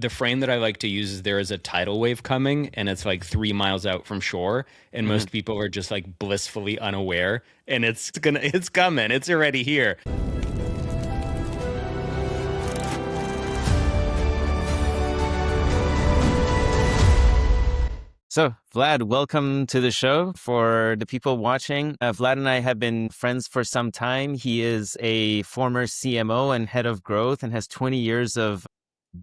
the frame that I like to use is there is a tidal wave coming and it's like 3 miles out from shore, and Mhm. most people are just like blissfully unaware, and it's coming, it's already here. So, Vlad, welcome to the show. For the people watching, Vlad and I have been friends for some time. He is a former CMO and head of growth and has 20 years of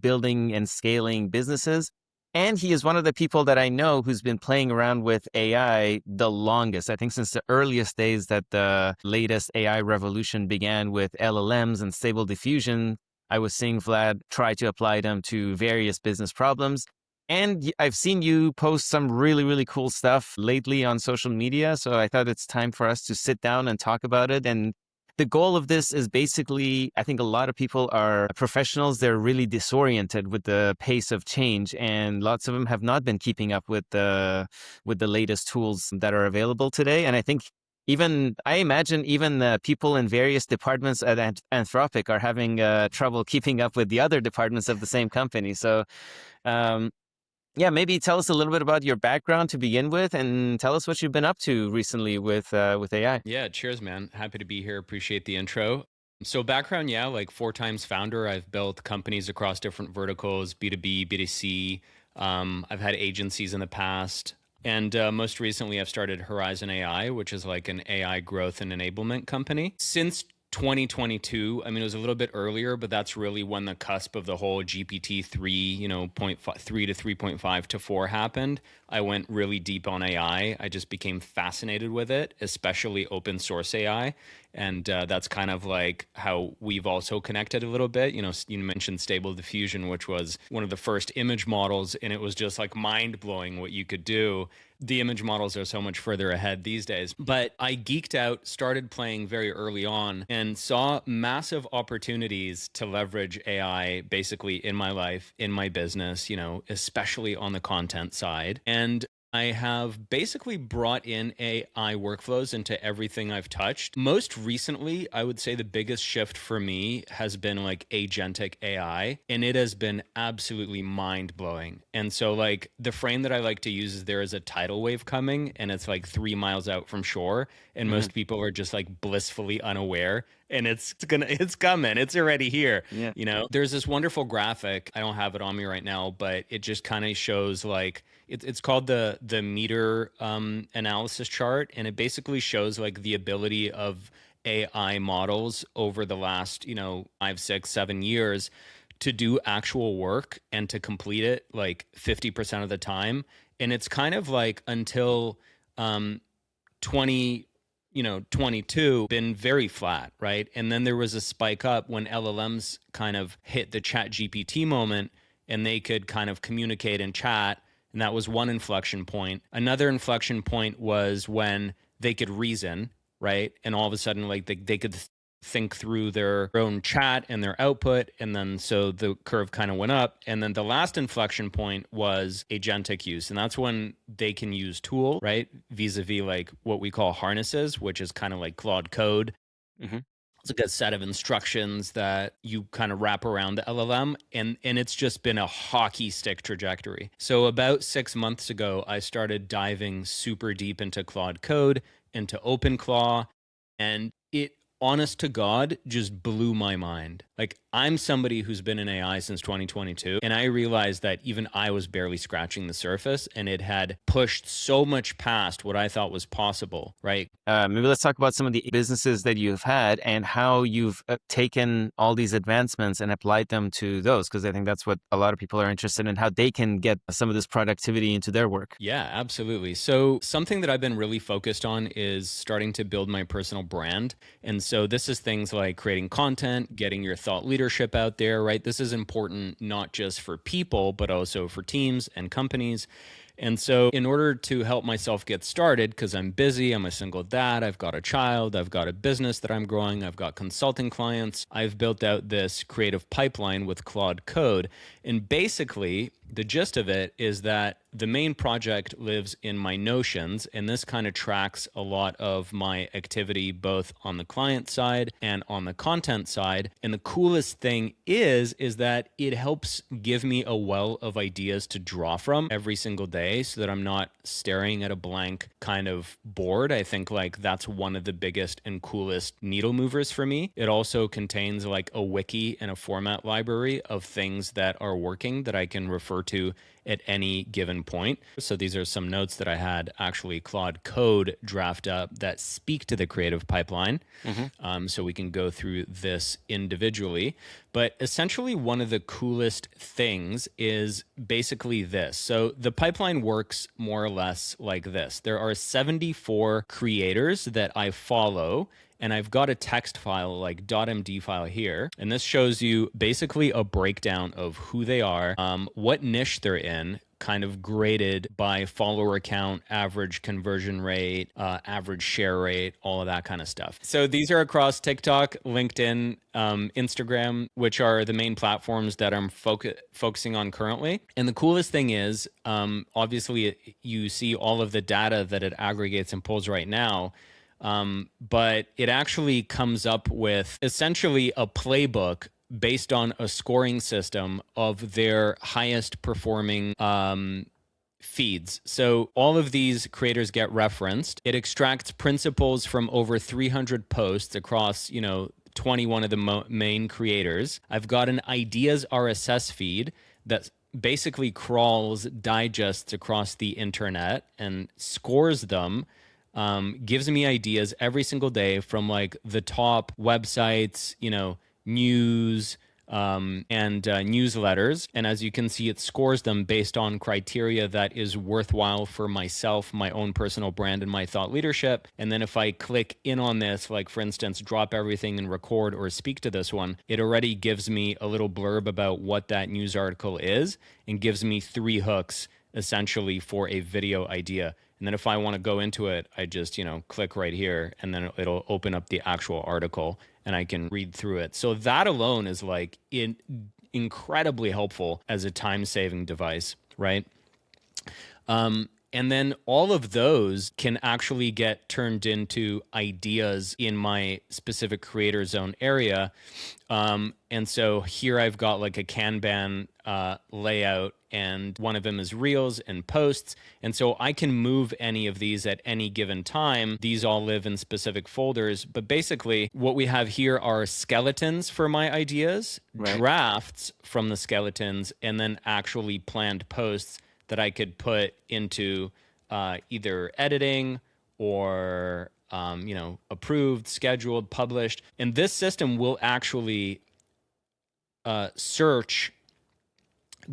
building and scaling businesses. And he is one of the people that I know who's been playing around with AI the longest. I think since the earliest days that the latest AI revolution began with LLMs and stable diffusion, I was seeing Vlad try to apply them to various business problems. And I've seen you post some really, really cool stuff lately on social media. So I thought it's time for us to sit down and talk about it. And the goal of this is basically, I think a lot of people are professionals. They're really disoriented with the pace of change, and lots of them have not been keeping up with the latest tools that are available today. And I think I imagine even the people in various departments at Anthropic are having trouble keeping up with the other departments of the same company. So um, yeah, maybe tell us a little bit about your background to begin with, and tell us what you've been up to recently with AI. Yeah, cheers, man. Happy to be here. Appreciate the intro. So, background, yeah, like 4 times founder. I've built companies across different verticals, B2B, B2C. I've had agencies in the past. And most recently, I've started Horizin AI, which is like an AI growth and enablement company. Since 2022, I mean, it was a little bit earlier, but that's really when the cusp of the whole GPT-3, point 3 to 3.5 to 4 happened. I went really deep on AI. I just became fascinated with it, especially open source AI. And that's kind of like how we've also connected a little bit. You mentioned Stable Diffusion, which was one of the first image models, and it was just like mind blowing what you could do. The image models are so much further ahead these days. But I geeked out, started playing very early on, and saw massive opportunities to leverage AI basically in my life, in my business, especially on the content side. And I have basically brought in AI workflows into everything I've touched. Most recently, I would say the biggest shift for me has been like agentic AI, and it has been absolutely mind blowing. And so, like, the frame that I like to use is there is a tidal wave coming, and it's like 3 miles out from shore, and Mhm. most people are just like blissfully unaware. And it's coming, it's already here. Yeah. There's this wonderful graphic. I don't have it on me right now, but it just kind of shows like it's called the meter analysis chart, and it basically shows like the ability of AI models over the last 5, 6, 7 years to do actual work and to complete it like 50% of the time. And it's kind of like until um, 20 22 been very flat, right? And then there was a spike up when LLMs kind of hit the chat GPT moment, and they could kind of communicate and chat, and that was one inflection point. Another inflection point was when they could reason, right? And all of a sudden, like, they could think through their own chat and their output. And then so the curve kind of went up. And then the last inflection point was agentic use. And that's when they can use tool, right? Vis-a-vis like what we call harnesses, which is kind of like Claude code. Mhm. It's like a set of instructions that you kind of wrap around the LLM, and it's just been a hockey stick trajectory. So about 6 months ago, I started diving super deep into Claude code, into OpenClaw, and it, honest to God, just blew my mind. Like, I'm somebody who's been in AI since 2022, and I realized that even I was barely scratching the surface, and it had pushed so much past what I thought was possible, right? Maybe let's talk about some of the businesses that you've had and how you've taken all these advancements and applied them to those, because I think that's what a lot of people are interested in, how they can get some of this productivity into their work. Yeah, absolutely. So, something that I've been really focused on is starting to build my personal brand. And so, this is things like creating content, getting your thought leadership out there, right? This is important not just for people, but also for teams and companies. And so, in order to help myself get started, because I'm busy, I'm a single dad, I've got a child, I've got a business that I'm growing, I've got consulting clients, I've built out this creative pipeline with Claude Code. And basically, the gist of it is that the main project lives in my Notions, and this kind of tracks a lot of my activity both on the client side and on the content side. And the coolest thing is that it helps give me a well of ideas to draw from every single day so that I'm not staring at a blank kind of board. I think like that's one of the biggest and coolest needle movers for me. It also contains like a wiki and a format library of things that are working that I can refer to at any given point. So these are some notes that I had actually Claude Code draft up that speak to the creative pipeline. So we can go through this individually. But essentially, one of the coolest things is basically this. So the pipeline works more or less like this. There are 74 creators that I follow, and I've got a text file like .md file here, and this shows you basically a breakdown of who they are, what niche they're in, kind of graded by follower count, average conversion rate, average share rate, all of that kind of stuff. So these are across TikTok, LinkedIn, Instagram, which are the main platforms that I'm focusing on currently. And the coolest thing is, obviously, you see all of the data that it aggregates and pulls right now. But it actually comes up with essentially a playbook based on a scoring system of their highest performing feeds. So all of these creators get referenced. It extracts principles from over 300 posts across, 21 of the main creators. I've got an ideas RSS feed that basically crawls digests across the internet and scores them, gives me ideas every single day from like the top websites, news, and newsletters. And as you can see, it scores them based on criteria that is worthwhile for myself, my own personal brand, and my thought leadership. And then if I click in on this, like for instance, drop everything and record or speak to this one, it already gives me a little blurb about what that news article is and gives me 3 hooks essentially for a video idea. And then if I want to go into it, I just, click right here and then it'll open up the actual article and I can read through it. So that alone is like incredibly helpful as a time-saving device, right? And then all of those can actually get turned into ideas in my specific creator zone area. And so here I've got like a Kanban layout, and one of them is reels and posts. And so I can move any of these at any given time. These all live in specific folders. But basically, what we have here are skeletons for my ideas, Right. drafts from the skeletons, and then actually planned posts that I could put into either editing or approved, scheduled, published. And this system will actually search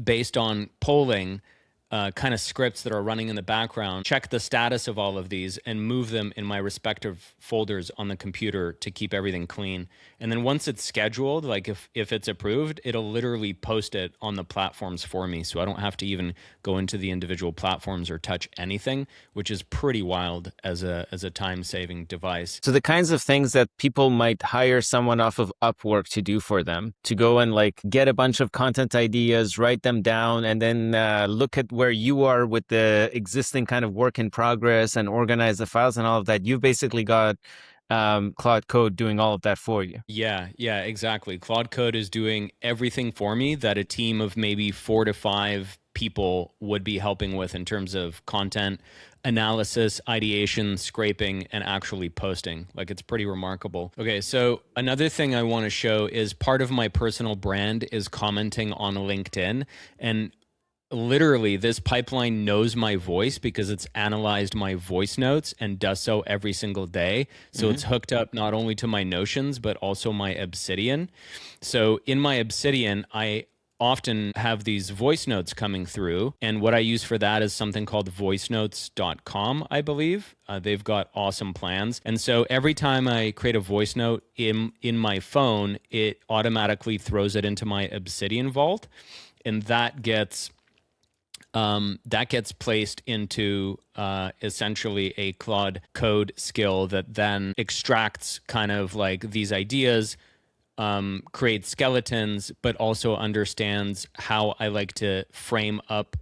based on polling kind of scripts that are running in the background, check the status of all of these and move them in my respective folders on the computer to keep everything clean. And then once it's scheduled, like if it's approved, it'll literally post it on the platforms for me. So I don't have to even go into the individual platforms or touch anything, which is pretty wild as a time-saving device. So the kinds of things that people might hire someone off of Upwork to do for them, to go and like get a bunch of content ideas, write them down, and then look at where you are with the existing kind of work in progress and organize the files and all of that. You've basically got Claude Code doing all of that for you. Yeah, exactly. Claude Code is doing everything for me that a team of maybe 4 to 5 people would be helping with in terms of content analysis, ideation, scraping, and actually posting. Like, it's pretty remarkable. Okay, so another thing I want to show is part of my personal brand is commenting on LinkedIn. And literally, this pipeline knows my voice because it's analyzed my voice notes and does so every single day. So it's hooked up not only to my Notions, but also my Obsidian. So in my Obsidian, I often have these voice notes coming through. And what I use for that is something called voicenotes.com, I believe. They've got awesome plans. And so every time I create a voice note in my phone, it automatically throws it into my Obsidian vault. And that gets that gets placed into essentially a Claude code skill that then extracts kind of like these ideas, creates skeletons, but also understands how I like to frame up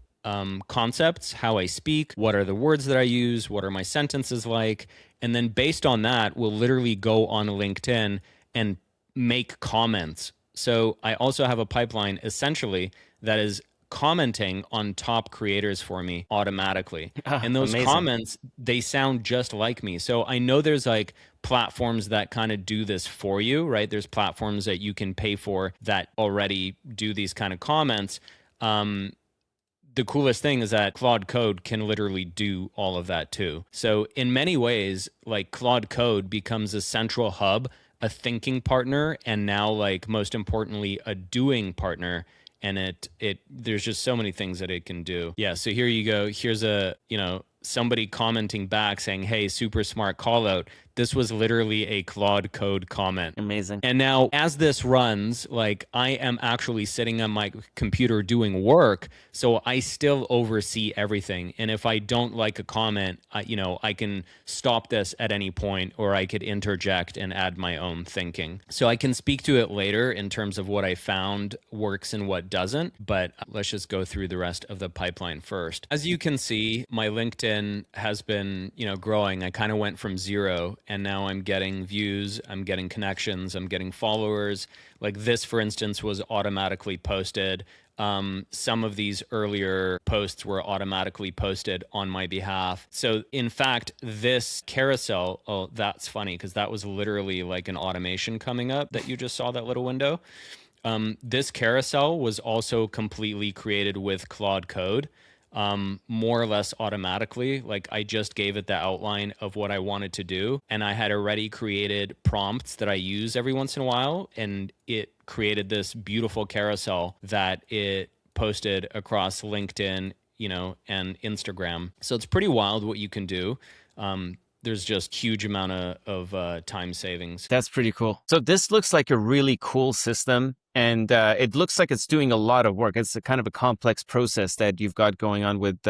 concepts, how I speak, what are the words that I use, what are my sentences like. And then based on that, we'll literally go on LinkedIn and make comments. So I also have a pipeline essentially that is commenting on top creators for me automatically. Ah, And those amazing. comments, they sound just like me. So I know there's like platforms that kind of do this for you, right? There's platforms that you can pay for that already do these kind of comments. Um, the coolest thing is that Claude Code can literally do all of that too. So in many ways, like Claude Code becomes a central hub, a thinking partner, and now like most importantly, a doing partner. And it there's just so many things that it can do. Yeah. So here you go. Here's a, somebody commenting back saying, "Hey, super smart call out." This was literally a Claude Code comment. Amazing. And now, as this runs, like I am actually sitting on my computer doing work, so I still oversee everything. And if I don't like a comment, I can stop this at any point, or I could interject and add my own thinking. So I can speak to it later in terms of what I found works and what doesn't. But let's just go through the rest of the pipeline first. As you can see, my LinkedIn has been, growing. I kind of went from zero, and now I'm getting views, I'm getting connections, I'm getting followers. Like this, for instance, was automatically posted. Some of these earlier posts were automatically posted on my behalf. So, in fact, this carousel, oh, that's funny because that was literally like an automation coming up that you just saw that little window. This carousel was also completely created with Claude Code, more or less automatically. Like I just gave it the outline of what I wanted to do, and I had already created prompts that I use every once in a while, and it created this beautiful carousel that it posted across LinkedIn, and Instagram. So it's pretty wild what you can do. There's just huge amount of time savings. That's pretty cool. So this looks like a really cool system, and it looks like it's doing a lot of work. It's a kind of a complex process that you've got going on with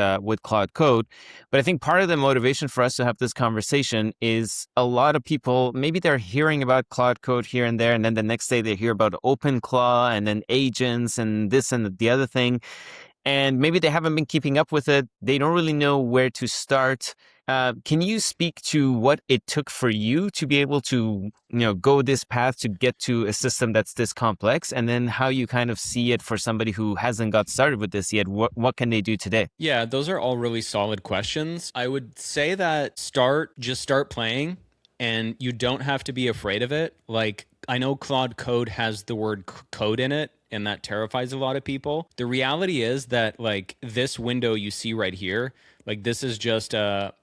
Claude Code. But I think part of the motivation for us to have this conversation is a lot of people, maybe they're hearing about Claude Code here and there, and then the next day they hear about OpenClaw and then agents and this and the other thing, and maybe they haven't been keeping up with it. They don't really know where to start. Can you speak to what it took for you to be able to, go this path to get to a system that's this complex, and then how you kind of see it for somebody who hasn't got started with this yet? What can they do today? Yeah, those are all really solid questions. I would say that just start playing, and you don't have to be afraid of it. Like, I know Claude Code has the word code in it, and that terrifies a lot of people. The reality is that, like, this window you see right here, like, this is just a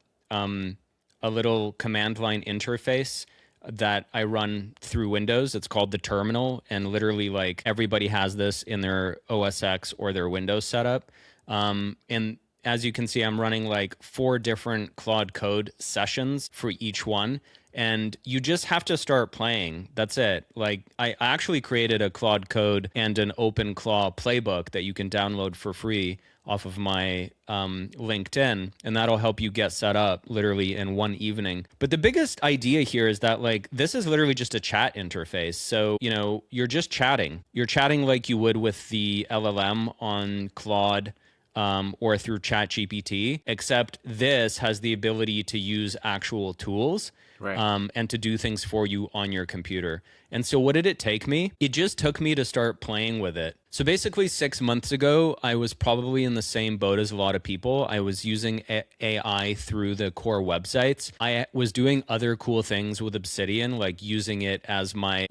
little command line interface that I run through Windows. It's called the terminal, and literally, like, everybody has this in their OS X or their Windows setup. And as you can see, I'm running like 4 different Claude Code sessions for each one. And you just have to start playing. That's it. Like, I actually created a Claude Code and an OpenClaw playbook that you can download for free off of my LinkedIn, and that'll help you get set up literally in one evening. But the biggest idea here is that, like, this is literally just a chat interface. So, you're just chatting. You're chatting like you would with the LLM on Claude, or through ChatGPT, except this has the ability to use actual tools, Right. and to do things for you on your computer. And so what did it take me? It just took me to start playing with it. So basically 6 months ago, I was probably in the same boat as a lot of people. I was using AI through the core websites. I was doing other cool things with Obsidian, like using it as my,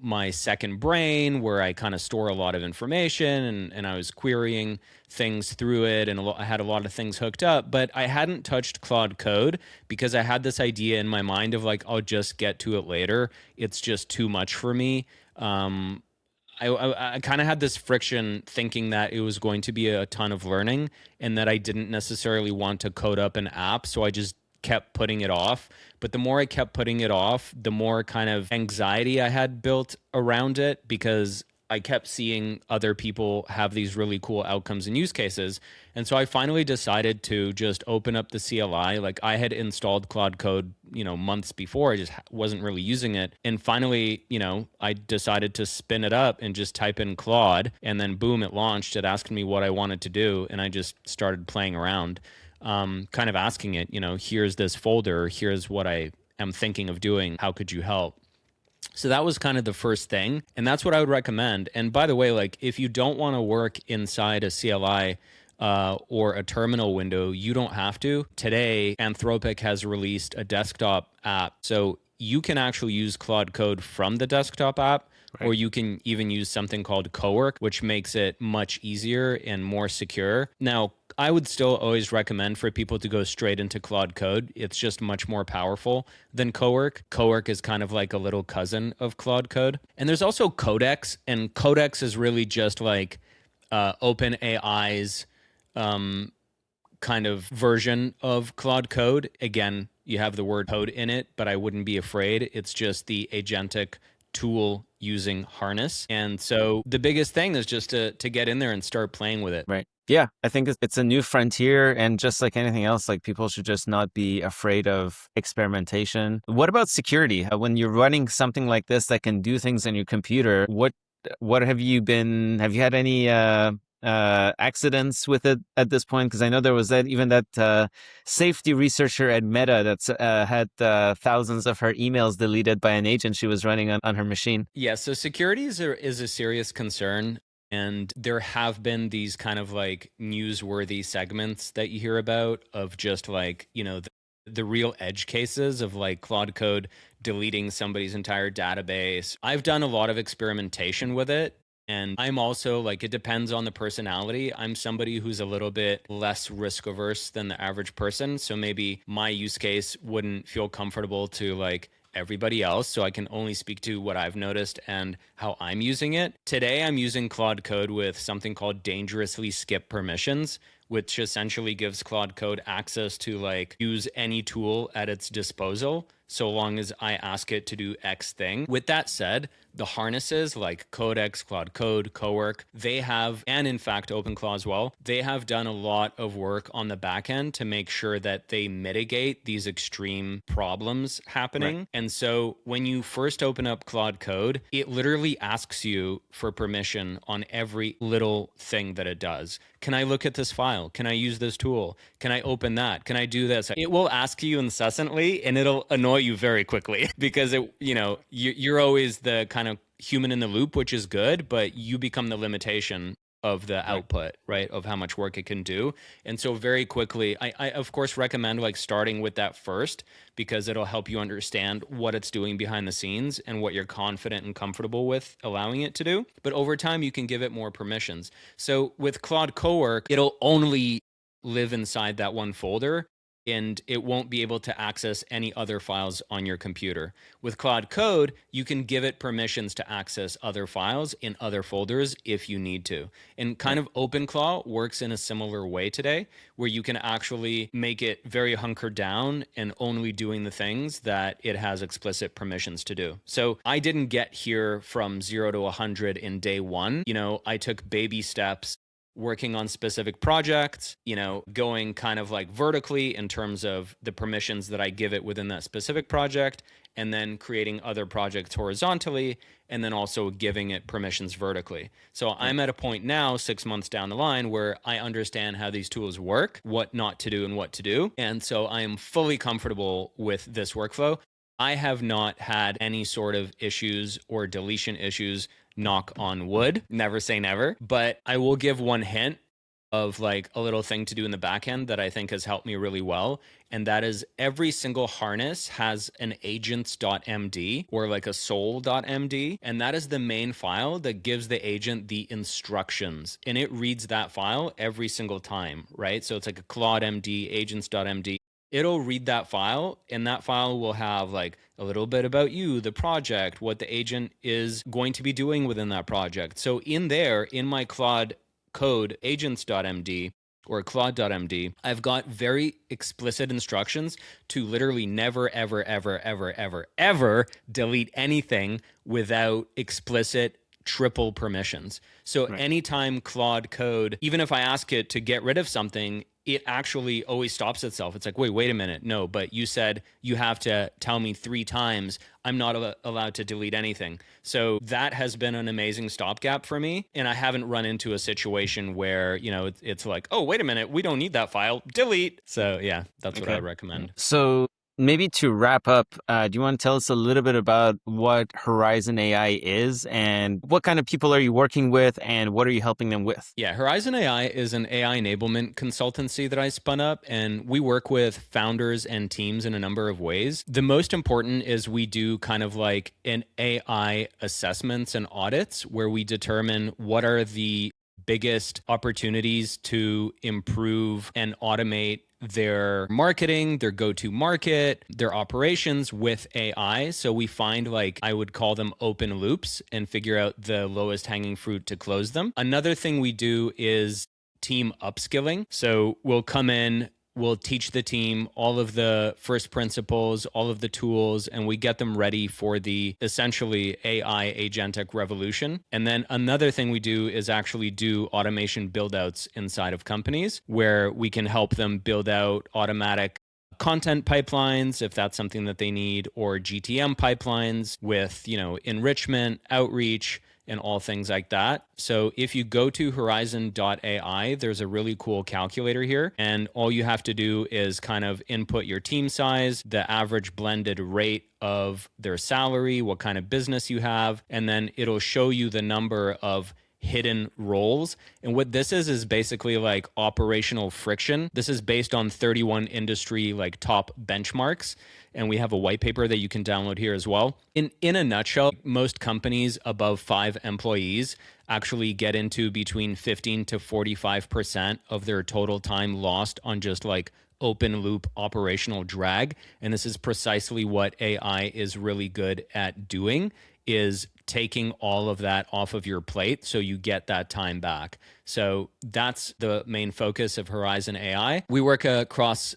my second brain, where I kind of store a lot of information, and I was querying things through it, and I had a lot of things hooked up, but I hadn't touched Claude Code because I had this idea in my mind of like, I'll just get to it later. It's just too much for me. I kind of had this friction thinking that it was going to be a ton of learning, and that I didn't necessarily want to code up an app. So I just kept putting it off. But the more I kept putting it off, the more kind of anxiety I had built around it, because I kept seeing other people have these really cool outcomes and use cases. And so I finally decided to just open up the CLI. Like I had installed Claude Code, months before. I just wasn't really using it. And finally, I decided to spin it up and just type in Claude, and then boom, it launched. It asked me what I wanted to do, and I just started playing around, kind of asking it, here's this folder, here's what I am thinking of doing. How could you help? So that was kind of the first thing. And that's what I would recommend. And by the way, like if you don't want to work inside a CLI or a terminal window, you don't have to. Today, Anthropic has released a desktop app. So you can actually use Claude Code from the desktop app, or Right. you can even use something called Cowork, which makes it much easier and more secure. Now, I would still always recommend for people to go straight into Claude Code. It's just much more powerful than Cowork. Cowork is kind of like a little cousin of Claude Code. And there's also Codex, and Codex is really just like OpenAI's kind of version of Claude Code. Again, you have the word code in it, but I wouldn't be afraid. It's just the agentic tool using harness. And so the biggest thing is just to get in there and start playing with it. Right. Yeah, I think it's a new frontier, and just like anything else, like people should just not be afraid of experimentation. What about security? When you're running something like this that can do things on your computer, what have you had any accidents with it at this point? Because I know there was that safety researcher at Meta that's had thousands of her emails deleted by an agent she was running on her machine. Yeah, so security is a serious concern. And there have been these kind of like newsworthy segments that you hear about of just like, the real edge cases of like Claude Code deleting somebody's entire database. I've done a lot of experimentation with it. And I'm also like, it depends on the personality. I'm somebody who's a little bit less risk averse than the average person. So maybe my use case wouldn't feel comfortable to like everybody else. So I can only speak to what I've noticed and how I'm using it. Today, I'm using Claude Code with something called dangerously skip permissions, which essentially gives Claude Code access to like use any tool at its disposal so long as I ask it to do X thing. With that said, the harnesses like Codex, Claude Code, Cowork, they have, and in fact, OpenClaw as well, they have done a lot of work on the back end to make sure that they mitigate these extreme problems happening. Right. And so when you first open up Claude Code, it literally asks you for permission on every little thing that it does. Can I look at this file? Can I use this tool? Can I open that? Can I do this? It will ask you incessantly, and it'll annoy you very quickly because you're always the kind of human in the loop, which is good, but you become the limitation of the Right. output, right? Of how much work it can do. And so very quickly, I of course recommend like starting with that first because it'll help you understand what it's doing behind the scenes and what you're confident and comfortable with allowing it to do. But over time, you can give it more permissions. So with Claude Cowork, it'll only live inside that one folder and it won't be able to access any other files on your computer. With Claude Code, you can give it permissions to access other files in other folders if you need to. And kind Right. of OpenClaw works in a similar way today, where you can actually make it very hunkered down and only doing the things that it has explicit permissions to do. So I didn't get here from 0 to 100 in day one. I took baby steps working on specific projects, going kind of like vertically in terms of the permissions that I give it within that specific project, and then creating other projects horizontally, and then also giving it permissions vertically. So Right. I'm at a point now, 6 months down the line, where I understand how these tools work, what not to do and what to do. And so I am fully comfortable with this workflow. I have not had any sort of issues or deletion issues, knock on wood, never say never. But I will give one hint of like a little thing to do in the back end that I think has helped me really well. And that is every single harness has an agents.md or like a soul.md. And that is the main file that gives the agent the instructions. And it reads that file every single time, right? So it's like a Claude MD, agents.md. It'll read that file, and that file will have like a little bit about you, the project, what the agent is going to be doing within that project. So in there, in my Claude code agents.md or claude.md, I've got very explicit instructions to literally never, ever, ever, ever, ever, ever delete anything without explicit triple permissions. So Right. anytime Claude Code, even if I ask it to get rid of something, it actually always stops itself. It's like, wait a minute. No, but you said you have to tell me 3 times. I'm not allowed to delete anything. So that has been an amazing stopgap for me. And I haven't run into a situation where, it's like, oh, wait a minute. We don't need that file. Delete. So yeah, that's what I Okay. would recommend. So maybe to wrap up, do you want to tell us a little bit about what Horizon AI is and what kind of people are you working with and what are you helping them with? Yeah, Horizon AI is an AI enablement consultancy that I spun up, and we work with founders and teams in a number of ways. The most important is we do kind of like an AI assessments and audits where we determine what are the biggest opportunities to improve and automate their marketing, their go to market, their operations with AI. So we find, like, I would call them open loops and figure out the lowest hanging fruit to close them. Another thing we do is team upskilling. So we'll come in, we'll teach the team all of the first principles, all of the tools, and we get them ready for the essentially AI agentic revolution. And then another thing we do is actually do automation build outs inside of companies where we can help them build out automatic content pipelines if that's something that they need, or GTM pipelines with, enrichment, outreach, and all things like that. So if you go to horizon.ai, there's a really cool calculator here. And all you have to do is kind of input your team size, the average blended rate of their salary, what kind of business you have, and then it'll show you the number of hidden roles. And what this is basically like operational friction. This is based on 31 industry like top benchmarks. And we have a white paper that you can download here as well. In a nutshell, most companies above 5 employees actually get into between 15 to 45% of their total time lost on just like open loop operational drag. And this is precisely what AI is really good at doing, is taking all of that off of your plate so you get that time back. So that's the main focus of Horizon AI. We work across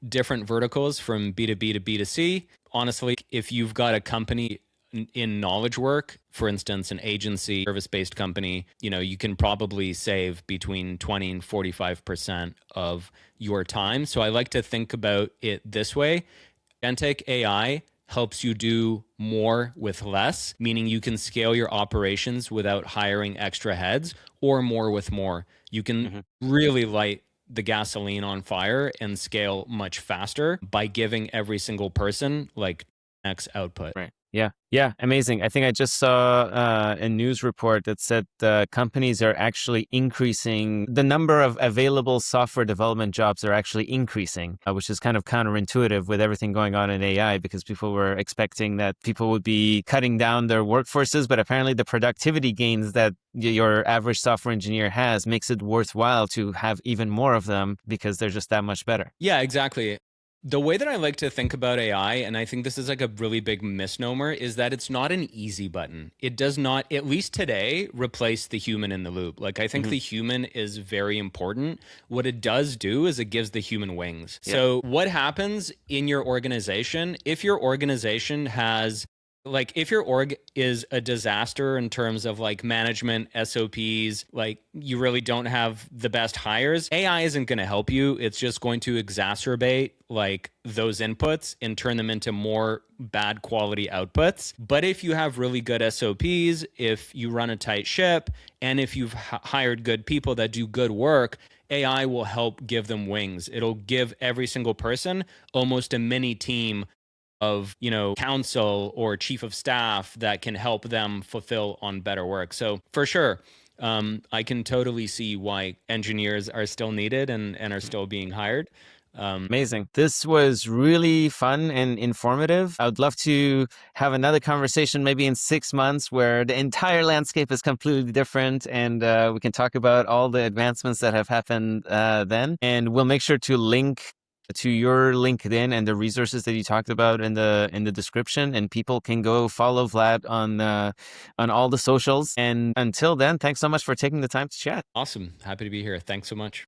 different verticals from B2B to B2C. Honestly, if you've got a company in knowledge work, for instance, an agency, service-based company, you can probably save between 20 and 45% of your time. So I like to think about it this way. Agentic AI helps you do more with less, meaning you can scale your operations without hiring extra heads, or more with more. You can really light the gasoline on fire and scale much faster by giving every single person like X output. Right. Yeah. Yeah. Amazing. I think I just saw a news report that said companies are actually increasing the number of available software development jobs are actually increasing, which is kind of counterintuitive with everything going on in AI because people were expecting that people would be cutting down their workforces. But apparently the productivity gains that your average software engineer has makes it worthwhile to have even more of them because they're just that much better. Yeah, exactly. The way that I like to think about AI, and I think this is like a really big misnomer, is that it's not an easy button. It does not, at least today, replace the human in the loop. Like, I think the human is very important. What it does do is it gives the human wings. Yeah. So what happens in your organization, if your organization has, like, if your org is a disaster in terms of like management, SOPs, like you really don't have the best hires, AI isn't going to help you. It's just going to exacerbate like those inputs and turn them into more bad quality outputs. But if you have really good SOPs, if you run a tight ship, and if you've hired good people that do good work, AI will help give them wings. It'll give every single person almost a mini team of, counsel or chief of staff that can help them fulfill on better work. So for sure, I can totally see why engineers are still needed and are still being hired. Amazing. This was really fun and informative. I would love to have another conversation maybe in 6 months where the entire landscape is completely different and we can talk about all the advancements that have happened then. And we'll make sure to link to your LinkedIn and the resources that you talked about in the description, and people can go follow Vlad on all the socials. And until then, thanks so much for taking the time to chat. Awesome. Happy to be here. Thanks so much.